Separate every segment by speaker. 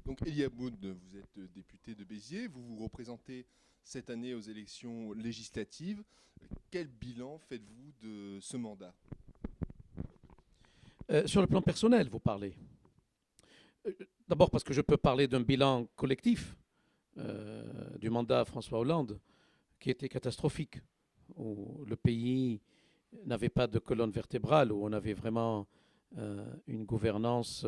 Speaker 1: Donc Elie Aboud, vous êtes député de Béziers, vous vous représentez cette année aux élections législatives. Quel bilan faites-vous de ce mandat?
Speaker 2: Sur le plan personnel, vous parlez. D'abord parce que je peux parler d'un bilan collectif du mandat François Hollande qui était catastrophique, où le pays n'avait pas de colonne vertébrale, où on avait vraiment une gouvernance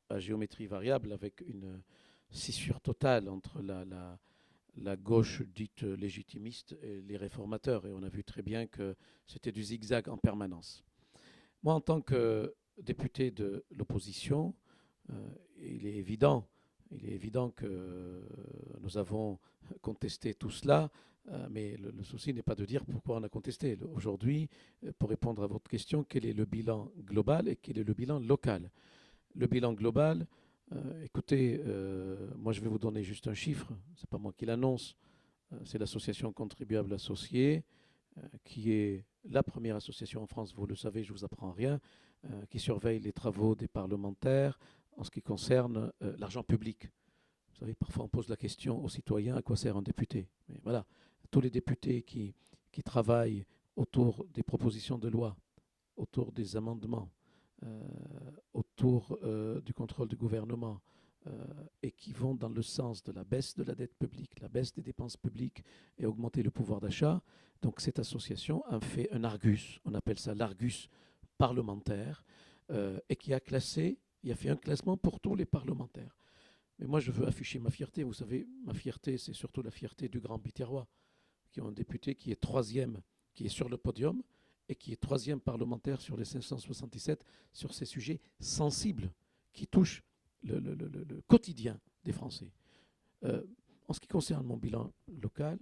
Speaker 2: à géométrie variable avec une scissure totale entre la gauche dite légitimiste et les réformateurs. Et on a vu très bien que c'était du zigzag en permanence. Moi, en tant que député de l'opposition, il est évident, que nous avons contesté tout cela, mais le souci n'est pas de dire pourquoi on a contesté. Aujourd'hui, pour répondre à votre question, quel est le bilan global et quel est le bilan local? Le bilan global, écoutez, moi je vais vous donner juste un chiffre, c'est pas moi qui l'annonce, c'est l'association Contribuables Associés, qui est la première association en France, vous le savez, je ne vous apprends rien, qui surveille les travaux des parlementaires en ce qui concerne l'argent public. Vous savez, parfois on pose la question aux citoyens à quoi sert un député. Mais voilà, tous les députés qui travaillent autour des propositions de loi, autour des amendements, euh, autour du contrôle du gouvernement, et qui vont dans le sens de la baisse de la dette publique, la baisse des dépenses publiques et augmenter le pouvoir d'achat. Donc cette association a fait un Argus, on appelle ça l'Argus parlementaire, et qui a classé, il a fait un classement pour tous les parlementaires. Mais moi, je veux afficher ma fierté. Vous savez, ma fierté, c'est surtout la fierté du Grand Biterrois, qui ont un député qui est troisième, qui est sur le podium, et qui est troisième parlementaire sur les 577 sur ces sujets sensibles qui touchent le quotidien des Français. Euh, En ce qui concerne mon bilan local,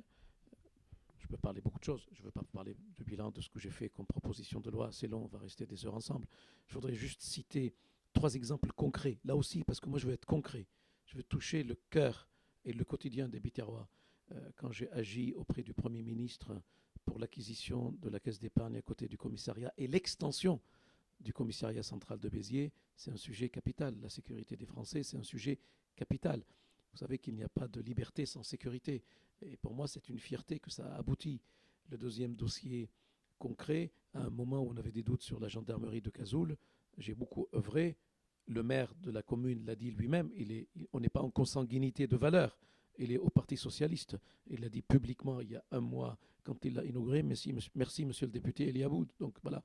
Speaker 2: je peux parler beaucoup de choses. Je ne veux pas parler du bilan de ce que j'ai fait comme proposition de loi. C'est long, on va rester des heures ensemble. Je voudrais juste citer trois exemples concrets. Là aussi, parce que moi, je veux être concret. Je veux toucher le cœur et le quotidien des Biterrois. Quand j'ai agi auprès du Premier ministre pour l'acquisition de la caisse d'épargne à côté du commissariat et l'extension du commissariat central de Béziers, c'est un sujet capital. La sécurité des Français, c'est un sujet capital. Vous savez qu'il n'y a pas de liberté sans sécurité. Et pour moi, c'est une fierté que ça a abouti. Le deuxième dossier concret, à un moment où on avait des doutes sur la gendarmerie de Cazoul, j'ai beaucoup œuvré. Le maire de la commune l'a dit lui-même, on n'est pas en consanguinité de valeur. Il est au Parti socialiste. Il l'a dit publiquement il y a un mois quand il l'a inauguré. Merci, monsieur le député Elie Aboud. Donc voilà.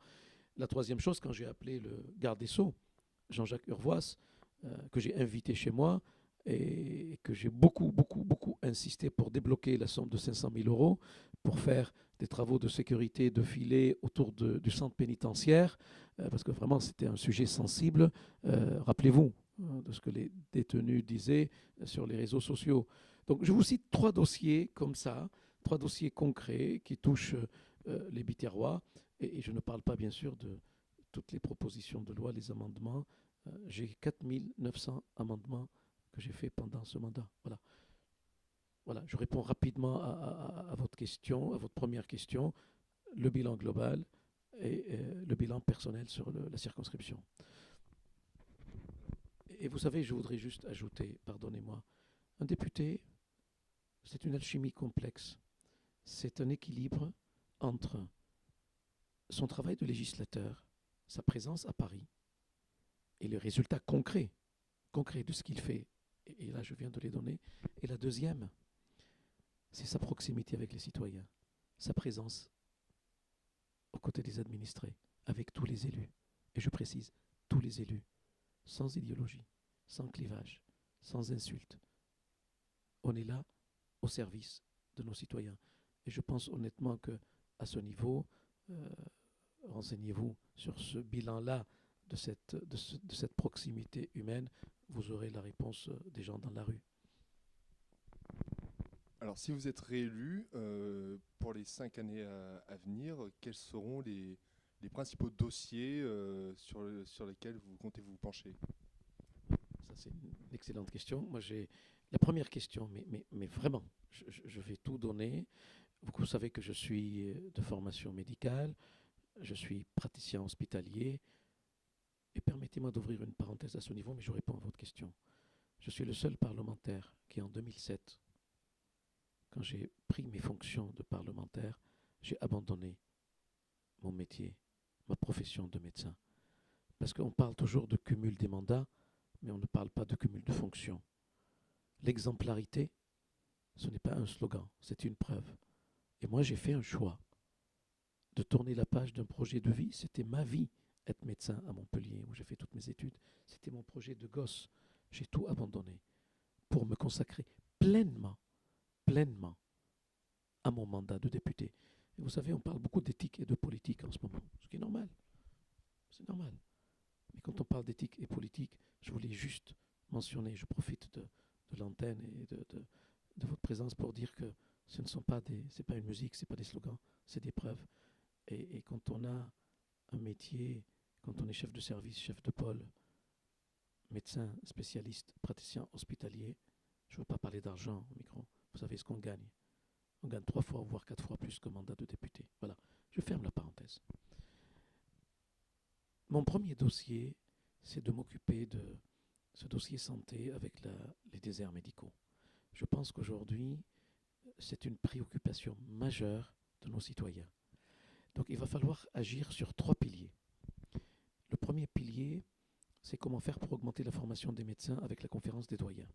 Speaker 2: La troisième chose, quand j'ai appelé le garde des Sceaux, Jean-Jacques Urvoas, que j'ai invité chez moi et que j'ai beaucoup insisté pour débloquer la somme de 500 000 euros pour faire des travaux de sécurité de filet autour du centre pénitentiaire, parce que vraiment c'était un sujet sensible. Rappelez-vous de ce que les détenus disaient sur les réseaux sociaux. Donc je vous cite trois dossiers comme ça, trois dossiers concrets qui touchent les Biterrois, et je ne parle pas bien sûr de toutes les propositions de loi, les amendements. J'ai 4900 amendements que j'ai fait pendant ce mandat. Voilà. Voilà, je réponds rapidement à votre question, à votre première question, le bilan global et le bilan personnel sur la circonscription. Et vous savez, je voudrais juste ajouter, pardonnez-moi, un député, c'est une alchimie complexe. C'est un équilibre entre son travail de législateur, sa présence à Paris et les résultats concrets de ce qu'il fait. Et là, je viens de les donner. Et la deuxième, c'est sa proximité avec les citoyens, sa présence aux côtés des administrés, avec tous les élus. Et je précise, tous les élus, sans idéologie, sans clivage, sans insulte. On est là au service de nos citoyens. Et je pense honnêtement que à ce niveau, euh, renseignez-vous sur ce bilan-là de cette proximité humaine, vous aurez la réponse des gens dans la rue.
Speaker 1: Alors, si vous êtes réélu pour les 5 années à venir, quels seront les principaux dossiers sur lesquels vous comptez vous pencher?
Speaker 2: Ça, c'est une excellente question. Moi, j'ai la première question, mais vraiment, je vais tout donner. Vous savez que je suis de formation médicale, je suis praticien hospitalier, et permettez-moi d'ouvrir une parenthèse à ce niveau, mais je réponds à votre question. Je suis le seul parlementaire qui, en 2007, quand j'ai pris mes fonctions de parlementaire, j'ai abandonné mon métier, ma profession de médecin. Parce qu'on parle toujours de cumul des mandats, mais on ne parle pas de cumul de fonctions. L'exemplarité, ce n'est pas un slogan, c'est une preuve. Et moi, j'ai fait un choix de tourner la page d'un projet de vie. C'était ma vie, être médecin à Montpellier, où j'ai fait toutes mes études. C'était mon projet de gosse. J'ai tout abandonné pour me consacrer pleinement, pleinement à mon mandat de député. Et vous savez, on parle beaucoup d'éthique et de politique en ce moment, ce qui est normal. C'est normal. Mais quand on parle d'éthique et politique, je voulais juste mentionner, je profite de l'antenne et de votre présence pour dire que ce ne sont pas c'est pas une musique, c'est pas des slogans, c'est des preuves. Et quand on a un métier, quand on est chef de service, chef de pôle, médecin, spécialiste, praticien hospitalier, je ne veux pas parler d'argent au micro, vous savez ce qu'on gagne. On gagne 3 fois, voire 4 fois plus qu'un mandat de député. Voilà, je ferme la parenthèse. Mon premier dossier, c'est de m'occuper de ce dossier santé avec les déserts médicaux. Je pense qu'aujourd'hui, c'est une préoccupation majeure de nos citoyens. Donc il va falloir agir sur 3 piliers. Le premier pilier, c'est comment faire pour augmenter la formation des médecins avec la conférence des doyens.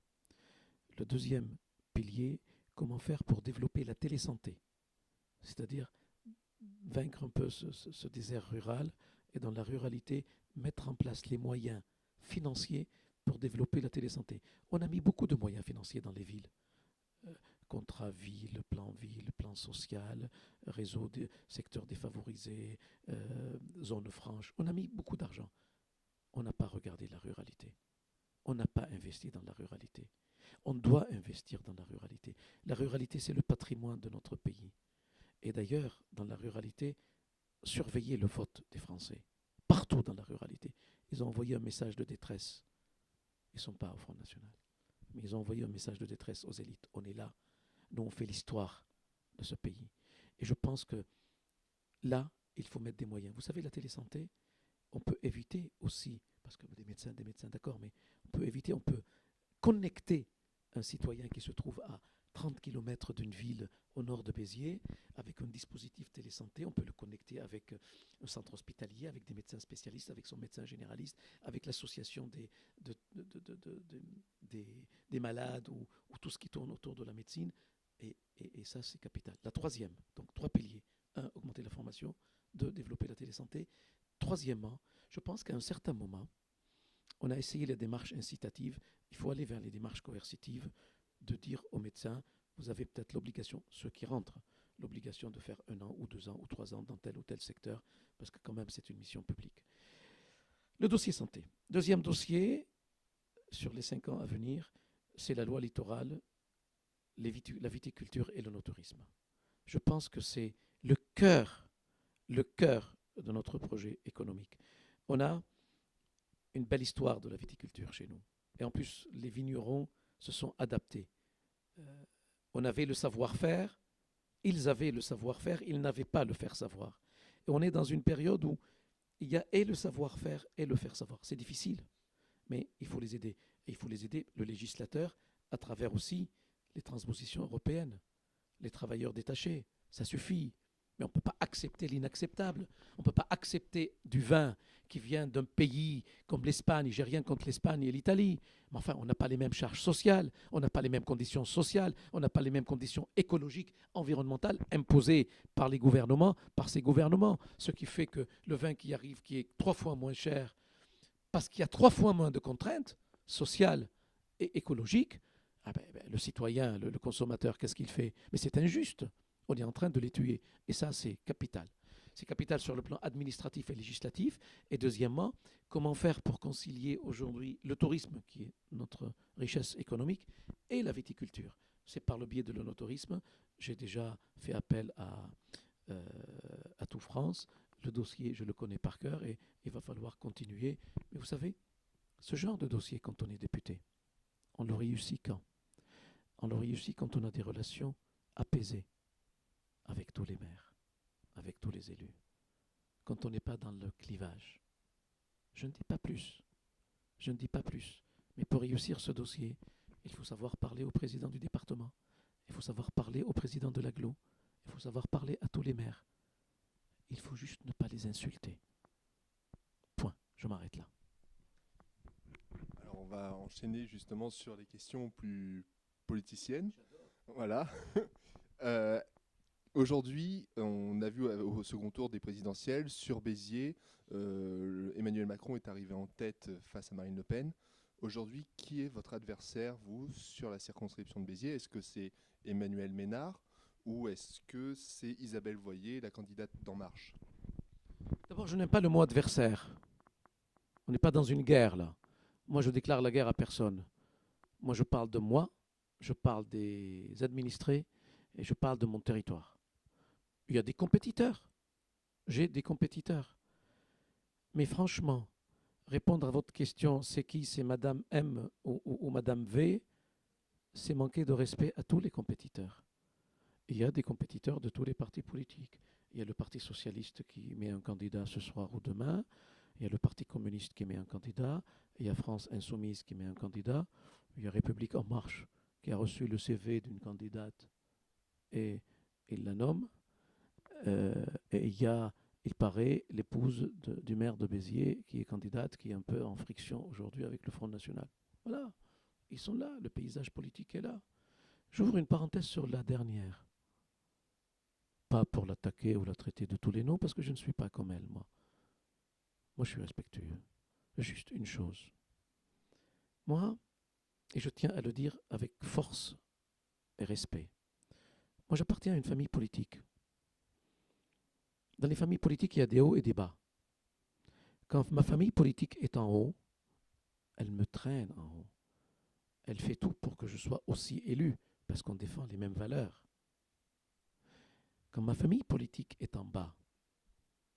Speaker 2: Le deuxième pilier, comment faire pour développer la télésanté, c'est-à-dire vaincre un peu ce désert rural et dans la ruralité, mettre en place les moyens financiers pour développer la télésanté. On a mis beaucoup de moyens financiers dans les villes. Contrat ville, plan social, réseau des secteurs défavorisés, zones franches. On a mis beaucoup d'argent. On n'a pas regardé la ruralité. On n'a pas investi dans la ruralité. On doit investir dans la ruralité. La ruralité, c'est le patrimoine de notre pays. Et d'ailleurs, dans la ruralité, surveiller le vote des Français. Partout dans la ruralité. Ils ont envoyé un message de détresse. Ils ne sont pas au Front National. Mais ils ont envoyé un message de détresse aux élites. On est là. Nous, on fait l'histoire de ce pays. Et je pense que là, il faut mettre des moyens. Vous savez, la télésanté, on peut éviter aussi, parce que des médecins, d'accord, mais on peut éviter, on peut connecter un citoyen qui se trouve à 30 km d'une ville au nord de Béziers avec un dispositif télésanté. On peut le connecter avec un centre hospitalier, avec des médecins spécialistes, avec son médecin généraliste, avec l'association des malades ou tout ce qui tourne autour de la médecine. Et ça, c'est capital. La troisième, donc 3 piliers. 1, augmenter la formation. 2, développer la télésanté. Troisièmement, je pense qu'à un certain moment, on a essayé les démarches incitatives. Il faut aller vers les démarches coercitives, de dire aux médecins, vous avez peut-être l'obligation, ceux qui rentrent, l'obligation de faire 1 an ou 2 ans ou 3 ans dans tel ou tel secteur, parce que quand même c'est une mission publique. Le dossier santé. Deuxième dossier, sur les 5 ans à venir, c'est la loi littorale, la viticulture et le no-tourisme. Je pense que c'est le cœur de notre projet économique. On a une belle histoire de la viticulture chez nous. Et en plus, les vignerons se sont adaptés. On avait le savoir-faire, ils avaient le savoir-faire, ils n'avaient pas le faire savoir. Et on est dans une période où il y a et le savoir-faire et le faire savoir. C'est difficile, mais il faut les aider. Et il faut les aider, le législateur, à travers aussi les transpositions européennes, les travailleurs détachés. Ça suffit. Mais on ne peut pas accepter l'inacceptable. On ne peut pas accepter du vin qui vient d'un pays comme l'Espagne. J'ai rien contre l'Espagne et l'Italie. Mais enfin, on n'a pas les mêmes charges sociales, on n'a pas les mêmes conditions sociales, on n'a pas les mêmes conditions écologiques, environnementales imposées par les gouvernements, par ces gouvernements. Ce qui fait que le vin qui arrive, qui est 3 fois moins cher, parce qu'il y a 3 fois moins de contraintes sociales et écologiques, le citoyen, le consommateur, qu'est-ce qu'il fait? Mais c'est injuste. On est en train de les tuer. Et ça, c'est capital. C'est capital sur le plan administratif et législatif. Et deuxièmement, comment faire pour concilier aujourd'hui le tourisme, qui est notre richesse économique, et la viticulture. C'est par le biais de l'onotourisme. J'ai déjà fait appel à Tout France. Le dossier, je le connais par cœur et il va falloir continuer. Mais vous savez, ce genre de dossier, quand on est député, on le réussit quand? On le réussit quand on a des relations apaisées avec tous les maires, avec tous les élus, quand on n'est pas dans le clivage. Je ne dis pas plus. Je ne dis pas plus. Mais pour réussir ce dossier, il faut savoir parler au président du département, il faut savoir parler au président de l'agglo, il faut savoir parler à tous les maires. Il faut juste ne pas les insulter. Point. Je m'arrête là.
Speaker 1: Alors on va enchaîner justement sur les questions plus politiciennes. Voilà. Euh, Aujourd'hui, on a vu au second tour des présidentielles, sur Béziers, Emmanuel Macron est arrivé en tête face à Marine Le Pen. Aujourd'hui, qui est votre adversaire, vous, sur la circonscription de Béziers? Est-ce que c'est Emmanuel Ménard ou est-ce que c'est Isabelle Voyer, la candidate d'En Marche?
Speaker 2: D'abord, je n'aime pas le mot adversaire. On n'est pas dans une guerre, là. Moi, je déclare la guerre à personne. Moi, je parle de moi, je parle des administrés et je parle de mon territoire. Il y a des compétiteurs. J'ai des compétiteurs. Mais franchement, répondre à votre question, c'est qui? C'est Madame M ou Madame V? C'est manquer de respect à tous les compétiteurs. Il y a des compétiteurs de tous les partis politiques. Il y a le Parti socialiste qui met un candidat ce soir ou demain. Il y a le Parti communiste qui met un candidat. Il y a France Insoumise qui met un candidat. Il y a République En Marche qui a reçu le CV d'une candidate et il la nomme. Et il y a, il paraît, l'épouse du maire de Béziers qui est candidate, qui est un peu en friction aujourd'hui avec le Front National. Voilà, ils sont là, le paysage politique est là. J'ouvre une parenthèse sur la dernière. Pas pour l'attaquer ou la traiter de tous les noms, parce que je ne suis pas comme elle, moi. Moi, je suis respectueux. Juste une chose. Moi, et je tiens à le dire avec force et respect, moi j'appartiens à une famille politique. Dans les familles politiques, il y a des hauts et des bas. Quand ma famille politique est en haut, elle me traîne en haut. Elle fait tout pour que je sois aussi élu, parce qu'on défend les mêmes valeurs. Quand ma famille politique est en bas,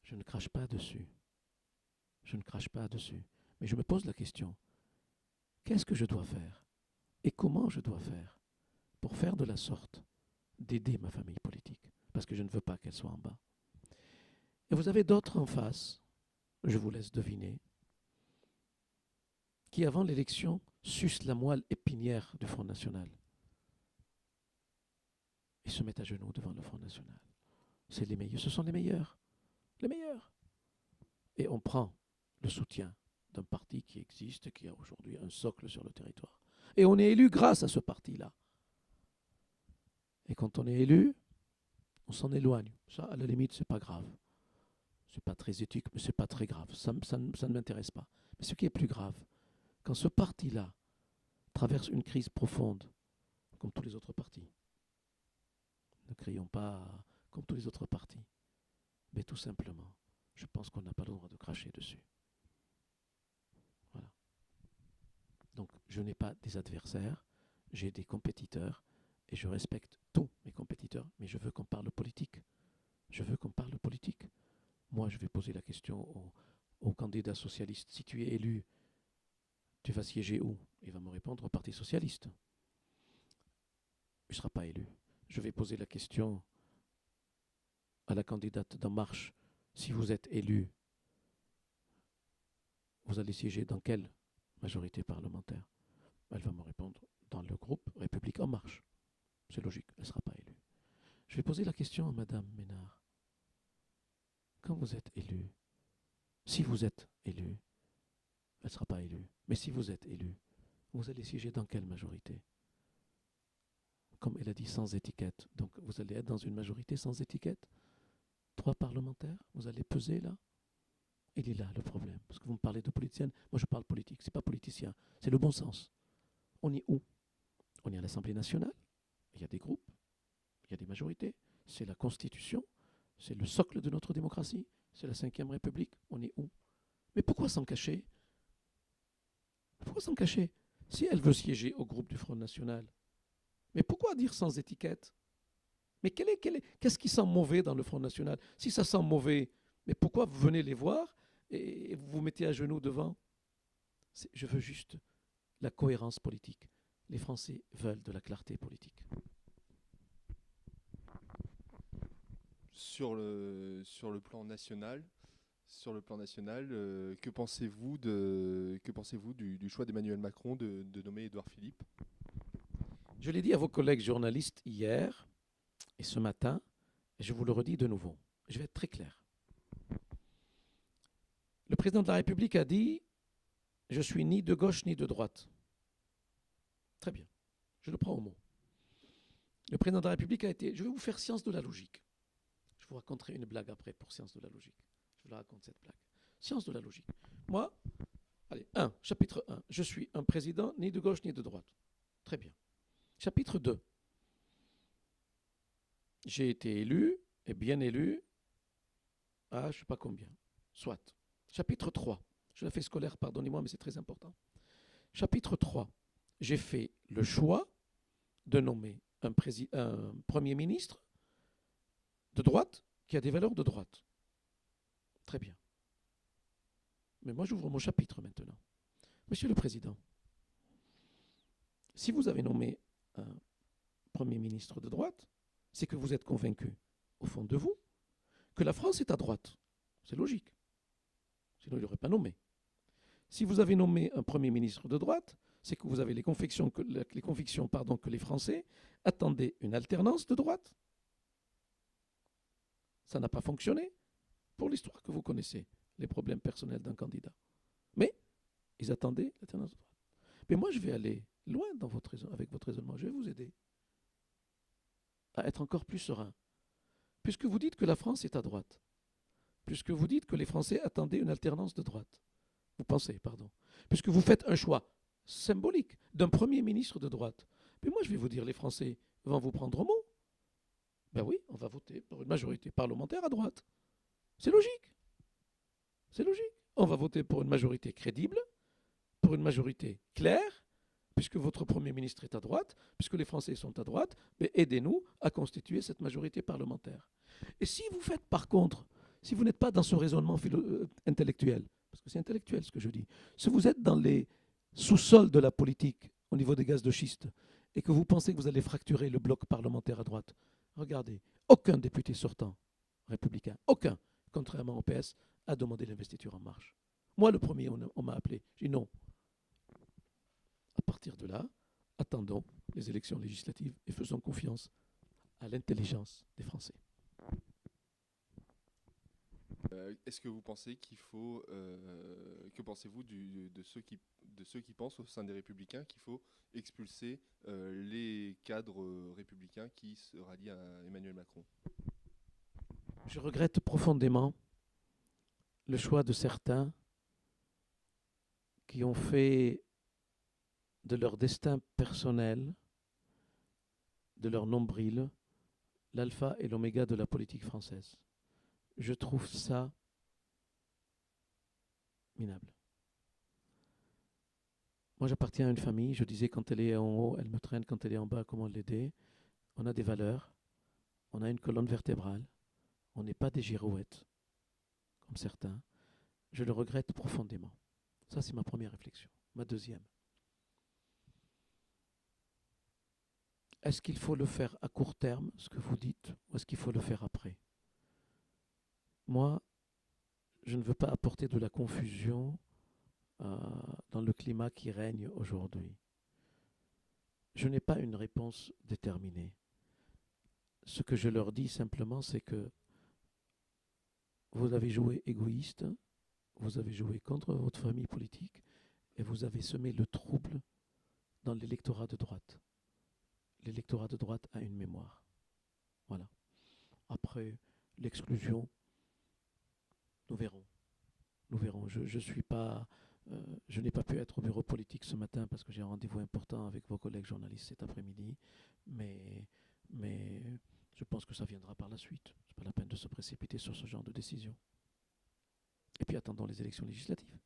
Speaker 2: je ne crache pas dessus. Je ne crache pas dessus. Mais je me pose la question, qu'est-ce que je dois faire? Et comment je dois faire pour faire de la sorte d'aider ma famille politique? Parce que je ne veux pas qu'elle soit en bas. Et vous avez d'autres en face, je vous laisse deviner, qui avant l'élection sucent la moelle épinière du Front National. Ils se mettent à genoux devant le Front National. C'est les meilleurs, ce sont les meilleurs. Les meilleurs. Et on prend le soutien d'un parti qui existe, qui a aujourd'hui un socle sur le territoire. Et on est élu grâce à ce parti-là. Et quand on est élu, on s'en éloigne. Ça, à la limite, c'est pas grave. C'est pas très éthique, mais c'est pas très grave. Ça ne m'intéresse pas. Mais ce qui est plus grave, quand ce parti-là traverse une crise profonde, comme tous les autres partis, ne crions pas comme tous les autres partis, mais tout simplement, je pense qu'on n'a pas le droit de cracher dessus. Voilà. Donc, je n'ai pas des adversaires, j'ai des compétiteurs, et je respecte tous mes compétiteurs, mais je veux qu'on parle politique. Je veux qu'on parle politique. Moi, je vais poser la question au candidat socialiste. Si tu es élu, tu vas siéger où? Il va me répondre au Parti socialiste. Il ne sera pas élu. Je vais poser la question à la candidate d'En Marche. Si vous êtes élu, vous allez siéger dans quelle majorité parlementaire? Elle va me répondre dans le groupe République En Marche. C'est logique, elle ne sera pas élue. Je vais poser la question à Madame Ménard. Quand vous êtes élu, si vous êtes élu, elle ne sera pas élue, mais si vous êtes élu, vous allez siéger dans quelle majorité? Comme elle a dit, sans étiquette. Donc vous allez être dans une majorité sans étiquette? 3 parlementaires? Vous allez peser là? Il est là le problème. Parce que vous me parlez de politicienne, moi je parle politique, c'est pas politicien, c'est le bon sens. On est où? On est à l'Assemblée nationale, il y a des groupes, il y a des majorités, c'est la Constitution, c'est le socle de notre démocratie, c'est la Ve République, on est où? Mais pourquoi s'en cacher? Pourquoi s'en cacher? Si elle veut siéger au groupe du Front National, mais pourquoi dire sans étiquette? Mais qu'est-ce qui sent mauvais dans le Front National? Si ça sent mauvais, mais pourquoi vous venez les voir et vous vous mettez à genoux devant? Je veux juste la cohérence politique. Les Français veulent de la clarté politique.
Speaker 1: Sur le plan national, sur le plan national, que pensez-vous du choix d'Emmanuel Macron de nommer Édouard Philippe?
Speaker 2: Je l'ai dit à vos collègues journalistes hier et ce matin, et je vous le redis de nouveau. Je vais être très clair. Le président de la République a dit « Je suis ni de gauche ni de droite ». Très bien, je le prends au mot. Le président de la République a été... Je vais vous faire science de la logique. Je vous raconterai une blague après pour science de la logique. Je vous la raconte cette blague. Science de la logique. Moi, allez, chapitre 1. Je suis un président ni de gauche ni de droite. Très bien. Chapitre 2. J'ai été élu, et bien élu, à je ne sais pas combien. Soit. Chapitre 3. Je la fais scolaire, pardonnez-moi, mais c'est très important. Chapitre 3. J'ai fait le choix de nommer un Premier ministre de droite qui a des valeurs de droite. Très bien. Mais moi, j'ouvre mon chapitre maintenant. Monsieur le Président, si vous avez nommé un Premier ministre de droite, c'est que vous êtes convaincu, au fond de vous, que la France est à droite. C'est logique. Sinon, il n'aurait pas nommé. Si vous avez nommé un Premier ministre de droite, c'est que vous avez les convictions que les Français attendaient une alternance de droite. Ça n'a pas fonctionné pour l'histoire que vous connaissez, les problèmes personnels d'un candidat. Mais ils attendaient l'alternance de droite. Mais moi, je vais aller loin avec votre raisonnement. Je vais vous aider à être encore plus serein. Puisque vous dites que la France est à droite, puisque vous dites que les Français attendaient une alternance de droite, puisque vous faites un choix symbolique d'un Premier ministre de droite, mais moi je vais vous dire, les Français vont vous prendre au mot. Ben oui, on va voter pour une majorité parlementaire à droite. C'est logique. C'est logique. On va voter pour une majorité crédible, pour une majorité claire, puisque votre Premier ministre est à droite, puisque les Français sont à droite, mais aidez-nous à constituer cette majorité parlementaire. Et si vous faites par contre, si vous n'êtes pas dans ce raisonnement intellectuel, parce que c'est intellectuel ce que je dis, si vous êtes dans les sous-sols de la politique au niveau des gaz de schiste et que vous pensez que vous allez fracturer le bloc parlementaire à droite, regardez, aucun député sortant républicain, aucun, contrairement au PS, a demandé l'investiture en marche. Moi, le premier, on m'a appelé. J'ai dit non. À partir de là, attendons les élections législatives et faisons confiance à l'intelligence des Français.
Speaker 1: Est-ce que vous pensez qu'il faut... que pensez-vous de ceux qui pensent au sein des Républicains qu'il faut expulser les cadres républicains qui se rallient à Emmanuel Macron?
Speaker 2: Je regrette profondément le choix de certains qui ont fait de leur destin personnel, de leur nombril, l'alpha et l'oméga de la politique française. Je trouve ça minable. Moi, j'appartiens à une famille. Je disais, quand elle est en haut, elle me traîne. Quand elle est en bas, comment l'aider? On a des valeurs. On a une colonne vertébrale. On n'est pas des girouettes, comme certains. Je le regrette profondément. Ça, c'est ma première réflexion. Ma deuxième. Est-ce qu'il faut le faire à court terme, ce que vous dites, ou est-ce qu'il faut le faire après? Moi, je ne veux pas apporter de la confusion dans le climat qui règne aujourd'hui. Je n'ai pas une réponse déterminée. Ce que je leur dis simplement, c'est que vous avez joué égoïste, vous avez joué contre votre famille politique et vous avez semé le trouble dans l'électorat de droite. L'électorat de droite a une mémoire. Voilà. Après, l'exclusion, nous verrons. Nous verrons. Je n'ai pas pu être au bureau politique ce matin parce que j'ai un rendez-vous important avec vos collègues journalistes cet après-midi. Mais je pense que ça viendra par la suite. Ce n'est pas la peine de se précipiter sur ce genre de décision. Et puis attendons les élections législatives.